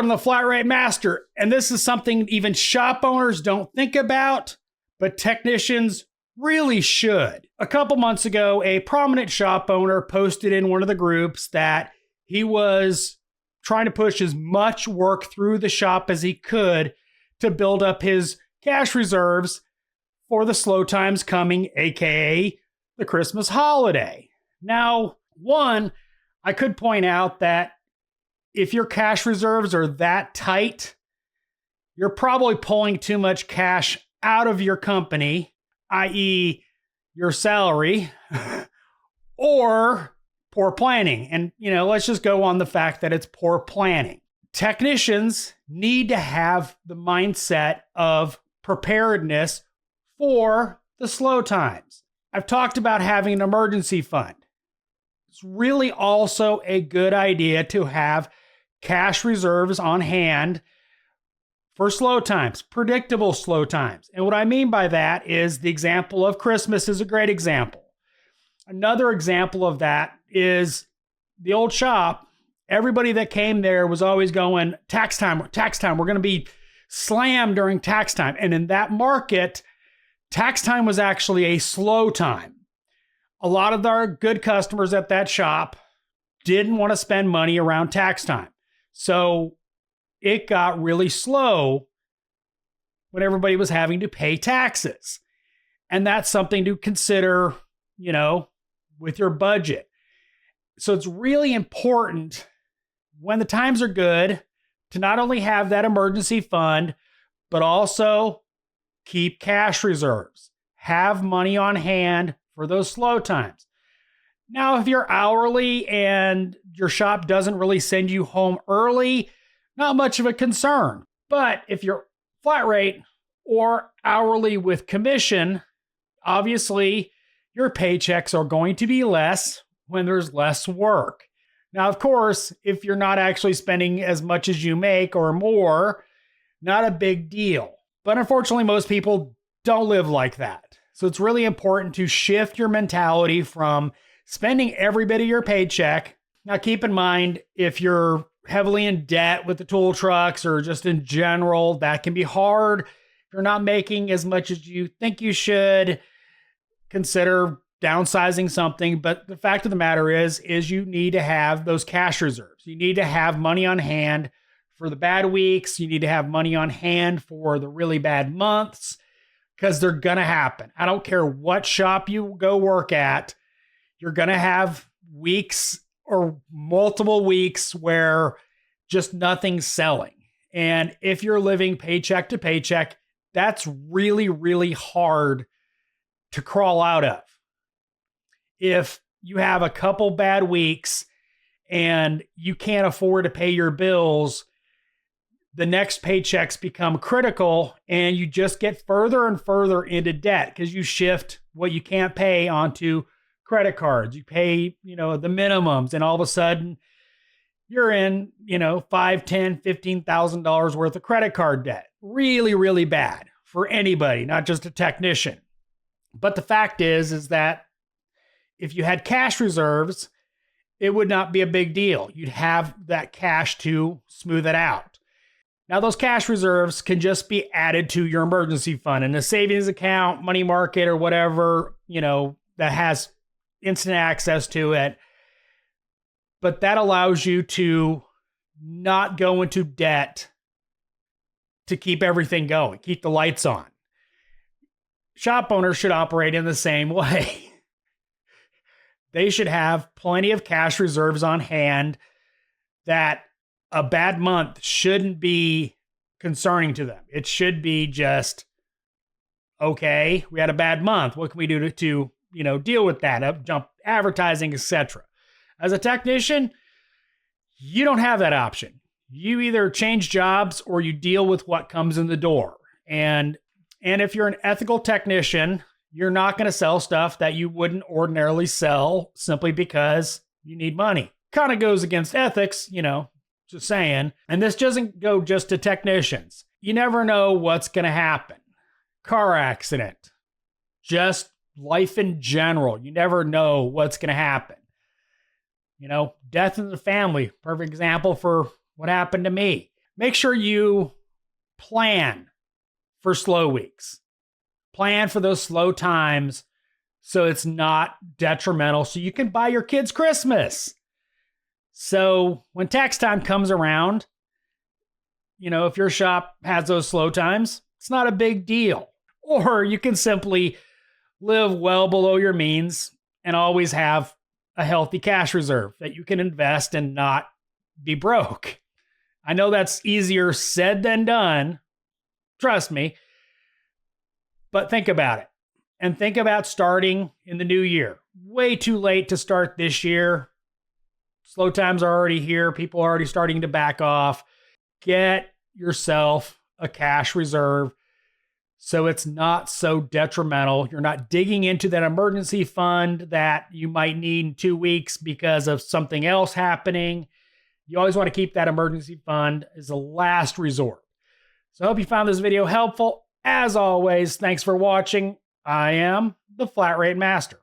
Welcome to the Flat Rate Master. And this is something even shop owners don't think about, but technicians really should. A couple months ago, a prominent shop owner posted in one of the groups that he was trying to push as much work through the shop as he could to build up his cash reserves for the slow times coming, aka the Christmas holiday. Now, one, I could point out that if your cash reserves are that tight, you're probably pulling too much cash out of your company, i.e. your salary, or poor planning. And, let's just go on the fact that it's poor planning. Technicians need to have the mindset of preparedness for the slow times. I've talked about having an emergency fund. It's really also a good idea to have cash reserves on hand for slow times, predictable slow times. And what I mean by that is the example of Christmas is a great example. Another example of that is the old shop. Everybody that came there was always going, tax time. We're going to be slammed during tax time. And in that market, tax time was actually a slow time. A lot of our good customers at that shop didn't want to spend money around tax time. So it got really slow when everybody was having to pay taxes. And that's something to consider, with your budget. So it's really important when the times are good to not only have that emergency fund, but also keep cash reserves. Have money on hand for those slow times. Now, if you're hourly and your shop doesn't really send you home early, not much of a concern. But if you're flat rate or hourly with commission, obviously your paychecks are going to be less when there's less work. Now, of course, if you're not actually spending as much as you make or more, not a big deal. But unfortunately, most people don't live like that. So it's really important to shift your mentality from spending every bit of your paycheck. Now, keep in mind, if you're heavily in debt with the tool trucks or just in general, that can be hard. If you're not making as much as you think you should, consider downsizing something. But the fact of the matter is you need to have those cash reserves. You need to have money on hand for the bad weeks. You need to have money on hand for the really bad months, because they're going to happen. I don't care what shop you go work at. You're going to have weeks or multiple weeks where just nothing's selling. And if you're living paycheck to paycheck, that's really, really hard to crawl out of. If you have a couple bad weeks and you can't afford to pay your bills, the next paychecks become critical and you just get further and further into debt because you shift what you can't pay onto credit cards. You pay, the minimums, and all of a sudden you're in, $5,000, $10,000, $15,000 worth of credit card debt. Really, really bad for anybody, not just a technician. But the fact is that if you had cash reserves, it would not be a big deal. You'd have that cash to smooth it out. Now, those cash reserves can just be added to your emergency fund in a savings account, money market, or whatever, that has instant access to it. But that allows you to not go into debt to keep everything going, keep the lights on. Shop owners should operate in the same way. They should have plenty of cash reserves on hand that a bad month shouldn't be concerning to them. It should be just, okay, we had a bad month. What can we do to deal with that? Jump advertising, etc. As a technician, you don't have that option. You either change jobs or you deal with what comes in the door. And if you're an ethical technician, you're not going to sell stuff that you wouldn't ordinarily sell simply because you need money. Kind of goes against ethics, just saying. And this doesn't go just to technicians. You never know what's going to happen. Car accident, just life in general. You never know what's going to happen. Death in the family, perfect example for what happened to me. make sure you plan for slow weeks. Plan for those slow times so it's not detrimental, so you can buy your kids Christmas. So when tax time comes around, if your shop has those slow times, it's not a big deal. Or you can simply live well below your means and always have a healthy cash reserve that you can invest and not be broke. I know that's easier said than done. Trust me. But think about it. And think about starting in the new year. Way too late to start this year. Slow times are already here. People are already starting to back off. Get yourself a cash reserve so it's not so detrimental. You're not digging into that emergency fund that you might need in 2 weeks because of something else happening. You always want to keep that emergency fund as a last resort. So I hope you found this video helpful. As always, thanks for watching. I am the Flat Rate Master.